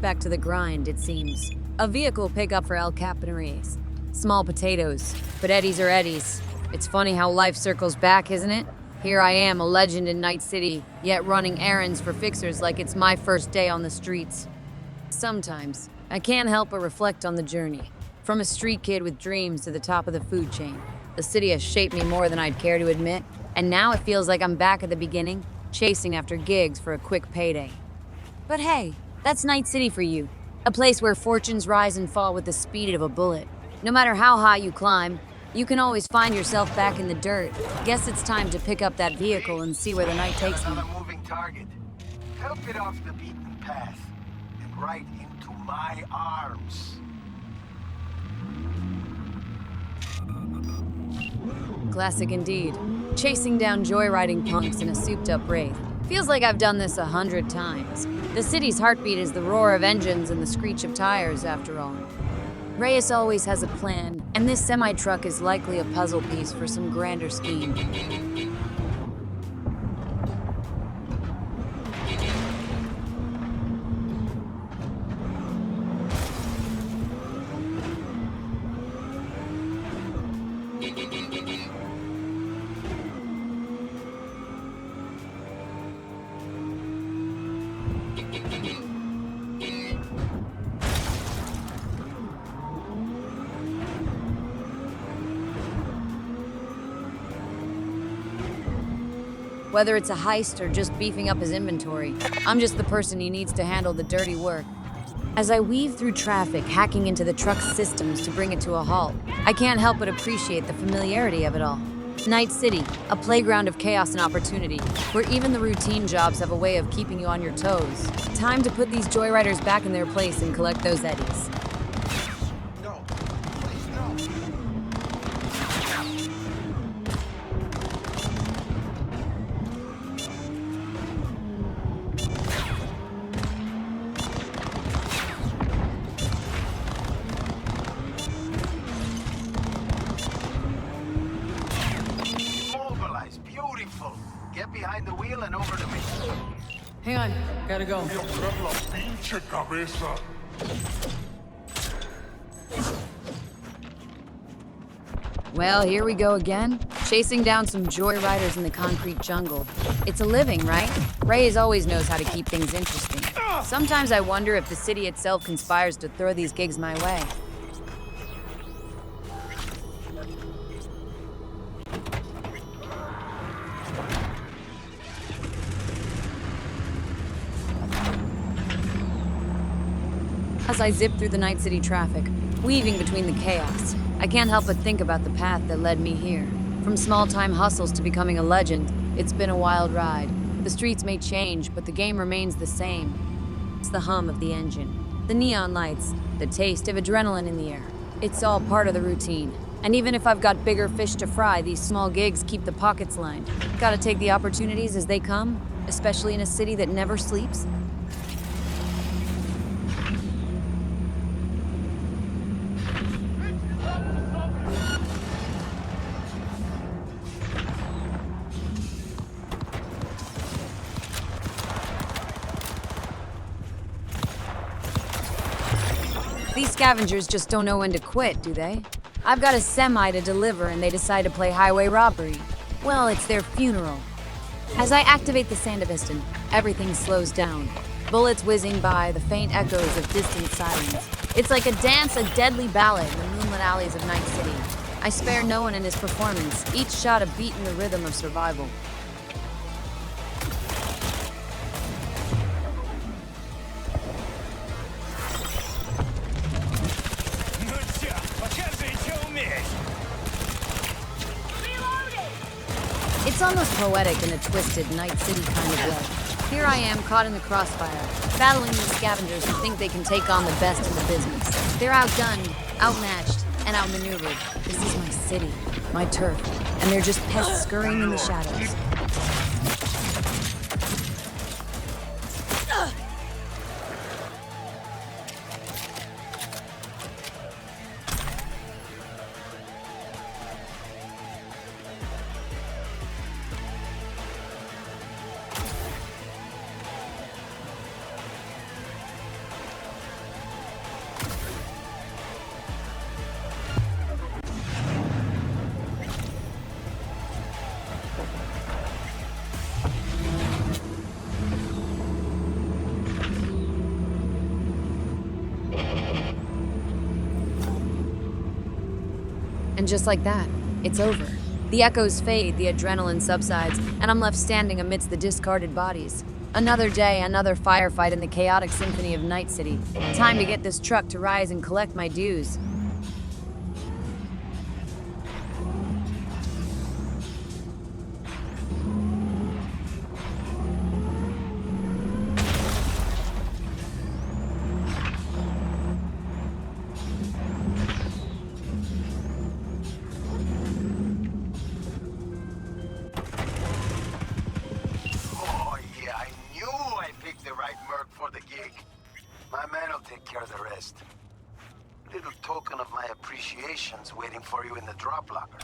back to the grind, it seems. A vehicle pickup for El Capitaneries. Small potatoes, but Eddies are Eddies. It's funny how life circles back, isn't it? Here I am, a legend in Night City, yet running errands for fixers like it's my first day on the streets. Sometimes, I can't help but reflect on the journey. From a street kid with dreams to the top of the food chain. The city has shaped me more than I'd care to admit, and now it feels like I'm back at the beginning, chasing after gigs for a quick payday. But hey, that's Night City for you. A place where fortunes rise and fall with the speed of a bullet. No matter how high you climb, you can always find yourself back in the dirt. Guess it's time to pick up that vehicle and see where the night takes me. Another moving target. Help it off the beaten path and right into my arms. Classic indeed. Chasing down joyriding punks in a souped-up wraith. Feels like I've done this 100 times. The city's heartbeat is the roar of engines and the screech of tires, after all. Reyes always has a plan, and this semi-truck is likely a puzzle piece for some grander scheme. Whether it's a heist or just beefing up his inventory, I'm just the person he needs to handle the dirty work. As I weave through traffic, hacking into the truck's systems to bring it to a halt, I can't help but appreciate the familiarity of it all. Night City, a playground of chaos and opportunity, where even the routine jobs have a way of keeping you on your toes. Time to put these joyriders back in their place and collect those eddies. No, please no. Mobilize, beautiful. Get behind the wheel and over to me. Hang on, gotta go. La pinche cabeza. Well, here we go again, chasing down some joyriders in the concrete jungle. It's a living, right? Reyes always knows how to keep things interesting. Sometimes I wonder if the city itself conspires to throw these gigs my way. As I zip through the Night City traffic, weaving between the chaos, I can't help but think about the path that led me here. From small-time hustles to becoming a legend, it's been a wild ride. The streets may change, but the game remains the same. It's the hum of the engine, the neon lights, the taste of adrenaline in the air. It's all part of the routine. And even if I've got bigger fish to fry, these small gigs keep the pockets lined. Gotta take the opportunities as they come, especially in a city that never sleeps. These scavengers just don't know when to quit, do they? I've got a semi to deliver and they decide to play highway robbery. Well, it's their funeral. As I activate the Sandevistan, everything slows down. Bullets whizzing by, the faint echoes of distant sirens. It's like a dance, a deadly ballad in the moonlit alleys of Night City. I spare no one in his performance, each shot a beat in the rhythm of survival. It's almost poetic in a twisted Night City kind of way. Here I am, caught in the crossfire, battling these scavengers who think they can take on the best in the business. They're outgunned, outmatched, and outmaneuvered. This is my city, my turf, and they're just pests scurrying in the shadows. And just like that, it's over. The echoes fade, the adrenaline subsides, and I'm left standing amidst the discarded bodies. Another day, another firefight in the chaotic symphony of Night City. Time to get this truck to rise and collect my dues. Oh, yeah, I knew I picked the right merc for the gig. My man will take care of the rest. Little token of my appreciation's waiting for you in the drop locker.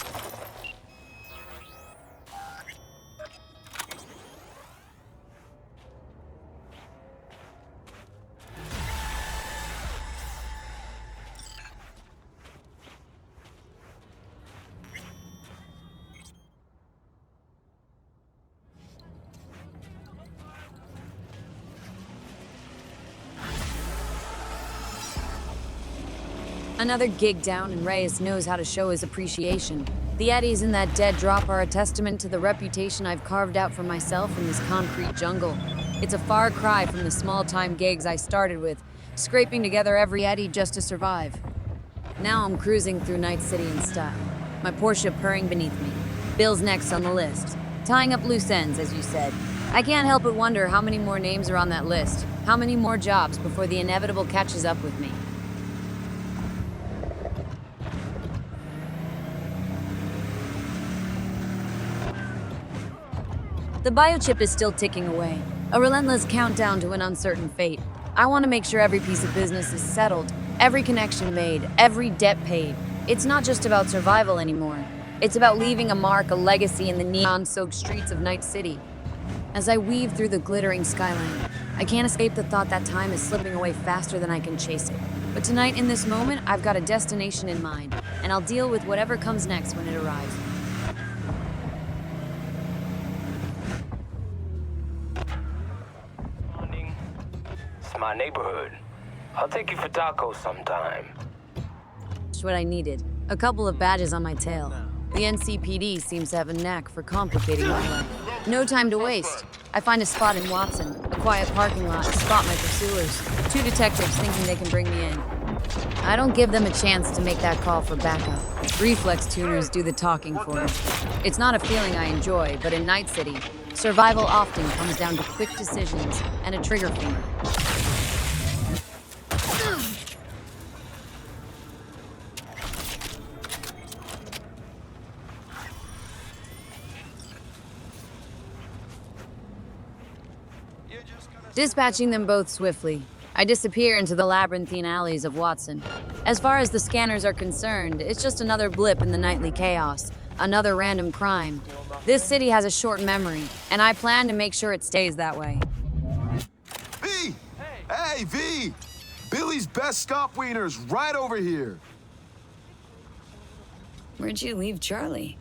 Another gig down, and Reyes knows how to show his appreciation. The eddies in that dead drop are a testament to the reputation I've carved out for myself in this concrete jungle. It's a far cry from the small-time gigs I started with, scraping together every eddy just to survive. Now I'm cruising through Night City in style, my Porsche purring beneath me. Bill's next on the list. Tying up loose ends, as you said. I can't help but wonder how many more names are on that list, how many more jobs before the inevitable catches up with me. The biochip is still ticking away, a relentless countdown to an uncertain fate. I want to make sure every piece of business is settled, every connection made, every debt paid. It's not just about survival anymore. It's about leaving a mark, a legacy in the neon-soaked streets of Night City. As I weave through the glittering skyline, I can't escape the thought that time is slipping away faster than I can chase it. But tonight, in this moment, I've got a destination in mind, and I'll deal with whatever comes next when it arrives. It's my neighborhood. I'll take you for tacos sometime. Just what I needed. A couple of badges on my tail. The NCPD seems to have a knack for complicating my life. No time to waste. I find a spot in Watson, a quiet parking lot, spot my pursuers. Two detectives thinking they can bring me in. I don't give them a chance to make that call for backup. Reflex tuners do the talking for me. It's not a feeling I enjoy, but in Night City, survival often comes down to quick decisions and a trigger finger. Dispatching them both swiftly, I disappear into the labyrinthine alleys of Watson. As far as the scanners are concerned, it's just another blip in the nightly chaos, another random crime. This city has a short memory, and I plan to make sure it stays that way. V! Hey, V! Billy's best scop wiener's right over here. Where'd you leave Charlie?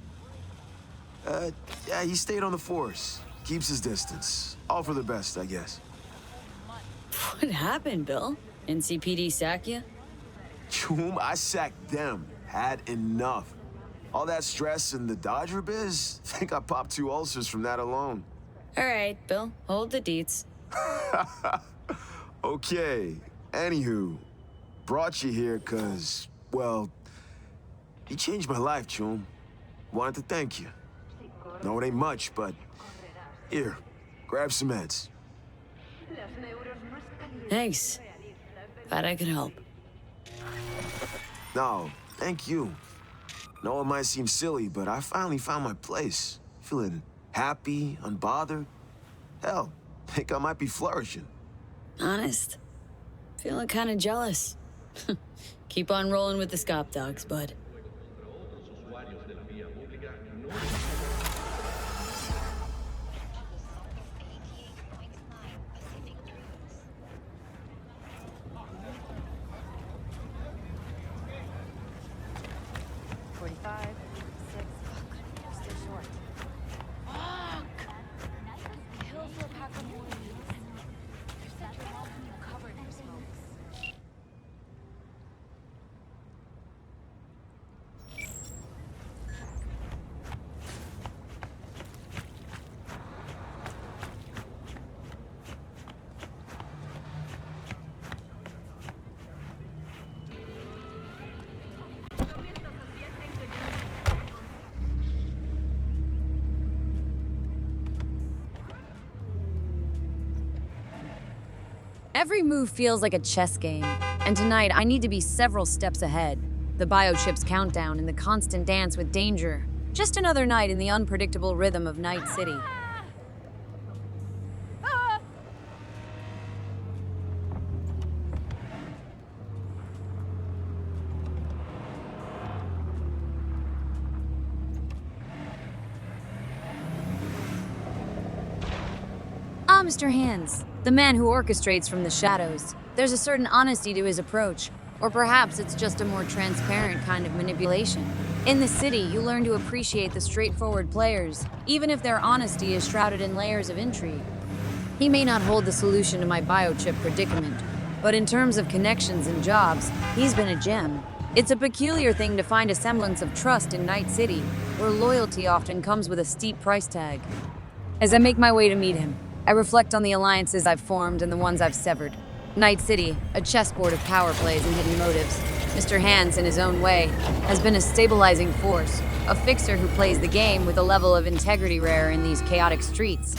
Yeah, he stayed on the force. Keeps his distance. All for the best, I guess. What happened, Bill? NCPD sack you? Choom, I sacked them. Had enough. All that stress and the Dodger biz? Think I popped 2 ulcers from that alone. All right, Bill, hold the deets. Okay, anywho, brought you here cause, well, you changed my life, Choom. Wanted to thank you. No, it ain't much, but here, grab some meds. Thanks. Glad I could help. No, thank you. No, it might seem silly, but I finally found my place. Feeling happy, unbothered. Hell, think I might be flourishing. Honest. Feeling kind of jealous. Keep on rolling with the scop dogs, bud. Every move feels like a chess game, and tonight I need to be several steps ahead. The biochip's countdown and the constant dance with danger. Just another night in the unpredictable rhythm of Night City. Ah, Mr. Hands, the man who orchestrates from the shadows. There's a certain honesty to his approach, or perhaps it's just a more transparent kind of manipulation. In the city, you learn to appreciate the straightforward players, even if their honesty is shrouded in layers of intrigue. He may not hold the solution to my biochip predicament, but in terms of connections and jobs, he's been a gem. It's a peculiar thing to find a semblance of trust in Night City, where loyalty often comes with a steep price tag. As I make my way to meet him, I reflect on the alliances I've formed and the ones I've severed. Night City, a chessboard of power plays and hidden motives. Mr. Hands, in his own way, has been a stabilizing force, a fixer who plays the game with a level of integrity rare in these chaotic streets.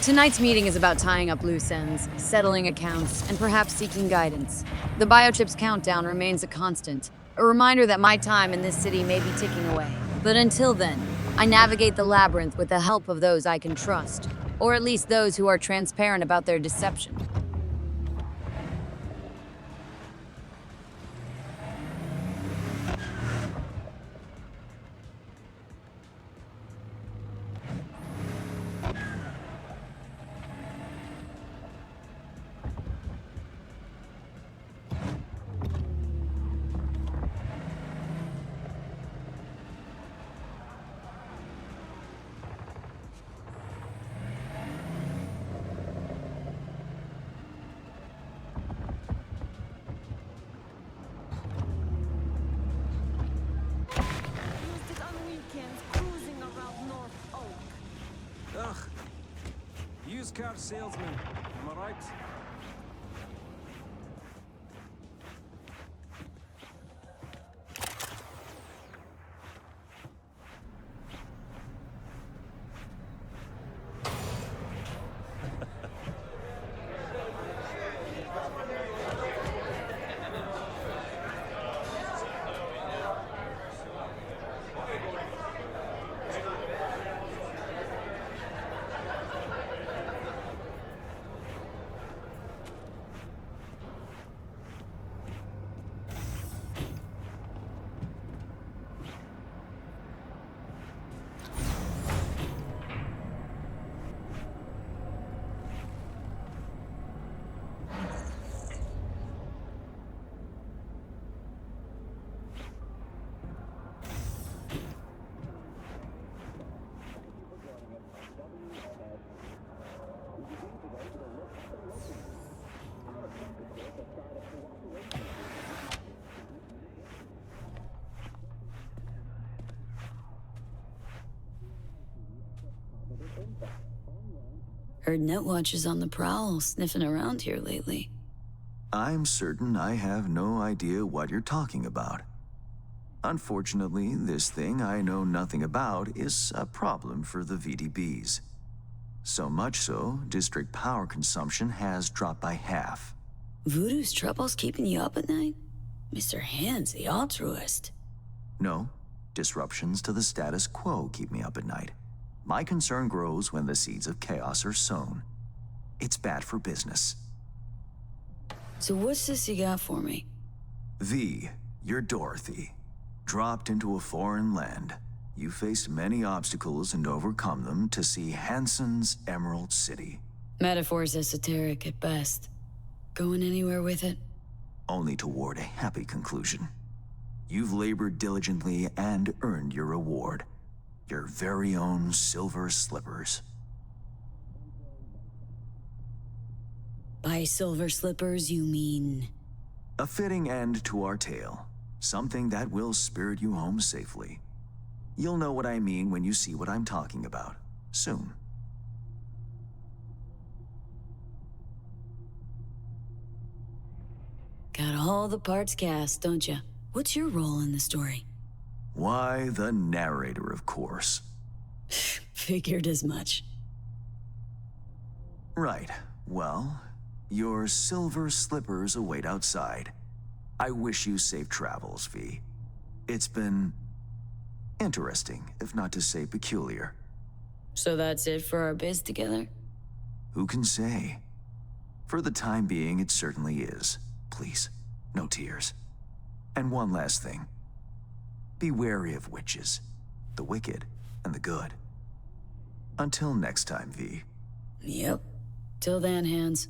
Tonight's meeting is about tying up loose ends, settling accounts, and perhaps seeking guidance. The biochip's countdown remains a constant, a reminder that my time in this city may be ticking away. But until then, I navigate the labyrinth with the help of those I can trust, or at least those who are transparent about their deception. Ugh. Used car salesman, am I right? Heard Netwatch is on the prowl, sniffing around here lately. I'm certain I have no idea what you're talking about. Unfortunately, this thing I know nothing about is a problem for the VDBs. So much so, district power consumption has dropped by half. Voodoo's trouble's keeping you up at night? Mr. Hands, the altruist. No, disruptions to the status quo keep me up at night. My concern grows when the seeds of chaos are sown. It's bad for business. So what's this you got for me? V, you're Dorothy. Dropped into a foreign land. You faced many obstacles and overcome them to see Hansen's Emerald City. Metaphor's esoteric at best. Going anywhere with it? Only toward a happy conclusion. You've labored diligently and earned your reward. Your very own silver slippers. By silver slippers, you mean? A fitting end to our tale. Something that will spirit you home safely. You'll know what I mean when you see what I'm talking about. Soon. Got all the parts cast, don't ya? What's your role in the story? Why, the narrator, of course. Figured as much. Right. Well, Your silver slippers await outside. I wish you safe travels, V. It's been interesting, if not to say peculiar. So that's it for our biz together? Who can say? For the time being, it certainly is. Please, no tears. And one last thing. Be wary of witches, the wicked and the good. Until next time, V. Yep. Till then, Hands.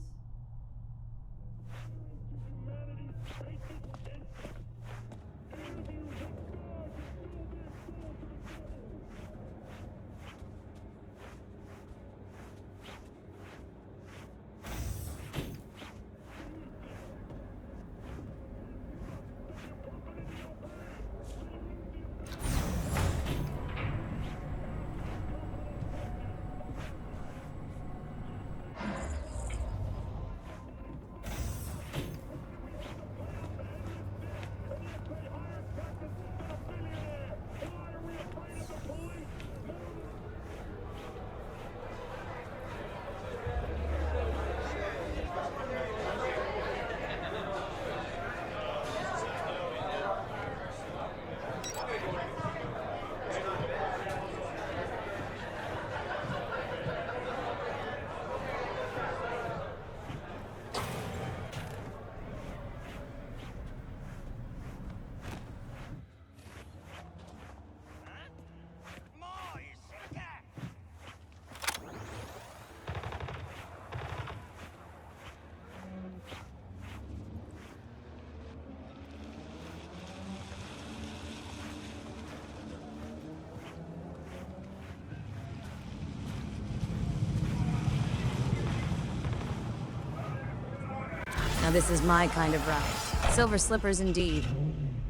Now this is my kind of ride. Silver slippers indeed.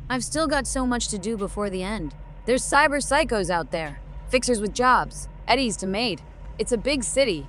I've still got so much to do before the end. There's cyber psychos out there. Fixers with jobs. Eddies to maid. It's a big city.